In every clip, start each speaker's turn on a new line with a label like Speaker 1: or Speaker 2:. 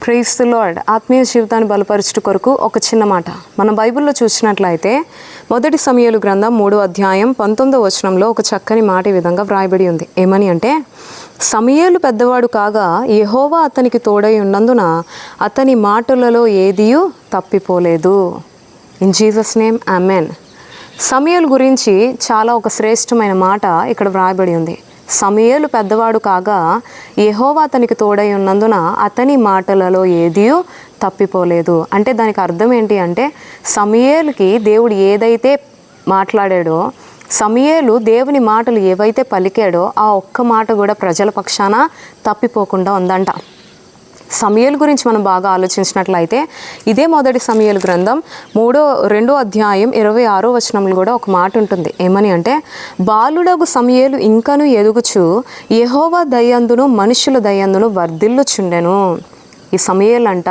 Speaker 1: Praise the lord. ఆత్మీయ జీవితాన్ని బలపరచుట కొరకు ఒక చిన్న మాట మన బైబిల్లో చూసినట్లయితే మొదటి సమూయేలు గ్రంథం 3వ అధ్యాయం 19వ వచనంలో ఒక చక్కని మాట ఈ విధంగా వ్రాయబడి ఉంది. ఏమని అంటే, సమూయేలు పెద్దవాడు కాగా యెహోవా అతనికి తోడై ఉన్నందున అతని మాటలలో ఏదియూ తప్పిపోలేదు. In Jesus name amen. సమూయేలు గురించి చాలా ఒక శ్రేష్టమైన మాట ఇక్కడ వ్రాయబడి ఉంది. సమూయేలు పెద్దవాడు కాగా యెహోవా అతనికి తోడై ఉన్నందున అతని మాటలలో ఏదియూ తప్పిపోలేదు. అంటే దానికి అర్థం ఏంటి అంటే, సమూయేలుకి దేవుడు ఏదైతే మాట్లాడాడో, సమూయేలు దేవుని మాటలు ఏవైతే పలికాడో ఆ ఒక్క మాట కూడా ప్రజల పక్షాన తప్పిపోకుండా ఉందంట. సమూయేలు గురించి మనం బాగా ఆలోచించినట్లయితే ఇదే మొదటి సమూయేలు గ్రంథం 2వ అధ్యాయం 26వ వచనంలో కూడా ఒక మాట ఉంటుంది. ఏమని అంటే, బాలుడగు సమూయేలు ఇంకను ఎదుగుచు యెహోవా దయందును మనుషుల దయందును వర్ధిల్లుచుండెను. ఈ సమూయేలు అంట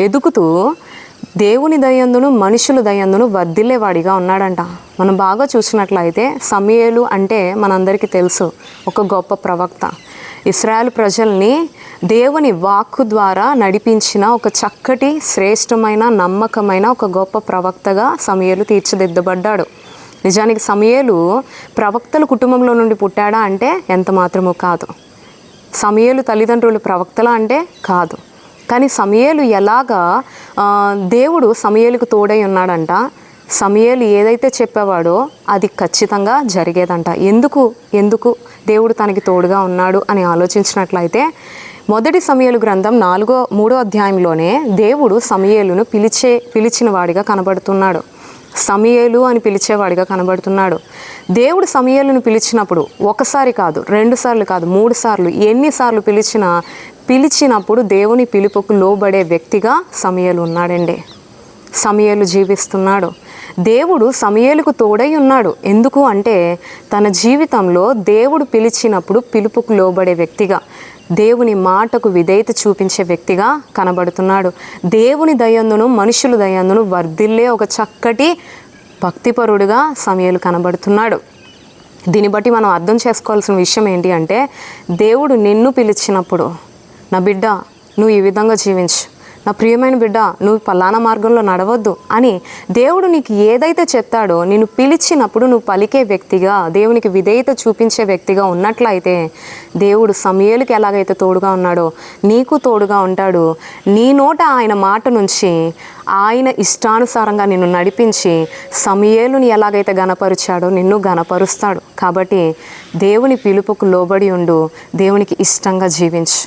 Speaker 1: ఎదుగుతూ దేవుని దయందును మనుషుల దయందును వర్ధిల్లేవాడిగా ఉన్నాడంట. మనం బాగా చూసినట్లయితే సమూయేలు అంటే మనందరికీ తెలుసు, ఒక గొప్ప ప్రవక్త. ఇశ్రాయేలు ప్రజల్ని దేవుని వాక్కు ద్వారా నడిపించిన ఒక చక్కటి శ్రేష్టమైన నమ్మకమైన ఒక గొప్ప ప్రవక్తగా సమూయేలు తీర్చిదిద్దబడ్డాడు. నిజానికి సమూయేలు ప్రవక్తల కుటుంబంలో నుండి పుట్టాడా అంటే ఎంత మాత్రమూ కాదు. సమూయేలు తల్లిదండ్రులు ప్రవక్తలా అంటే కాదు. కానీ సమూయేలు ఎలాగా దేవుడు సమూయేలుకు తోడై ఉన్నాడంట. సమూయేలు ఏదైతే చెప్పేవాడో అది ఖచ్చితంగా జరిగేదంట. ఎందుకు దేవుడు తనకి తోడుగా ఉన్నాడు అని ఆలోచించినట్లయితే మొదటి సమూయేలు గ్రంథం 3వ అధ్యాయంలోనే దేవుడు సమూయేలును పిలిచిన వాడిగా కనబడుతున్నాడు. సమూయేలు అని పిలిచేవాడిగా కనబడుతున్నాడు. దేవుడు సమూయేలును పిలిచినప్పుడు ఒకసారి కాదు, 2 సార్లు కాదు, 3 సార్లు, ఎన్నిసార్లు పిలిచినప్పుడు దేవుని పిలుపుకు లోబడే వ్యక్తిగా సమూయేలు ఉన్నాడండి. సమూయేలు జీవిస్తున్నాడు. దేవుడు సమూయేలుకు తోడై ఉన్నాడు. ఎందుకు అంటే తన జీవితంలో దేవుడు పిలిచినప్పుడు పిలుపుకు లోబడే వ్యక్తిగా, దేవుని మాటకు విధేయత చూపించే వ్యక్తిగా కనబడుతున్నాడు. దేవుని దయందును మనుషుల దయందును వర్ధిల్లే ఒక చక్కటి భక్తిపరుడుగా సమూయేలు కనబడుతున్నాడు. దీన్ని బట్టి మనం అర్థం చేసుకోవాల్సిన విషయం ఏంటి అంటే, దేవుడు నిన్ను పిలిచినప్పుడు, నా బిడ్డ నువ్వు ఈ విధంగా జీవించు, నా ప్రియమైన బిడ్డ నువ్వు పలానా మార్గంలో నడవద్దు అని దేవుడు నీకు ఏదైతే చెప్తాడో, నిన్ను పిలిచినప్పుడు నువ్వు పలికే వ్యక్తిగా, దేవునికి విధేయత చూపించే వ్యక్తిగా ఉన్నట్లయితే దేవుడు సమూయేలుకి ఎలాగైతే తోడుగా ఉన్నాడో నీకు తోడుగా ఉంటాడు. నీ నోట ఆయన మాట నుంచి ఆయన ఇష్టానుసారంగా నిన్ను నడిపించి సమూయేలుని ఎలాగైతే గణపరిచాడో నిన్ను గణపరుస్తాడు. కాబట్టి దేవుని పిలుపుకు లోబడి ఉండు, దేవునికి ఇష్టంగా జీవించు.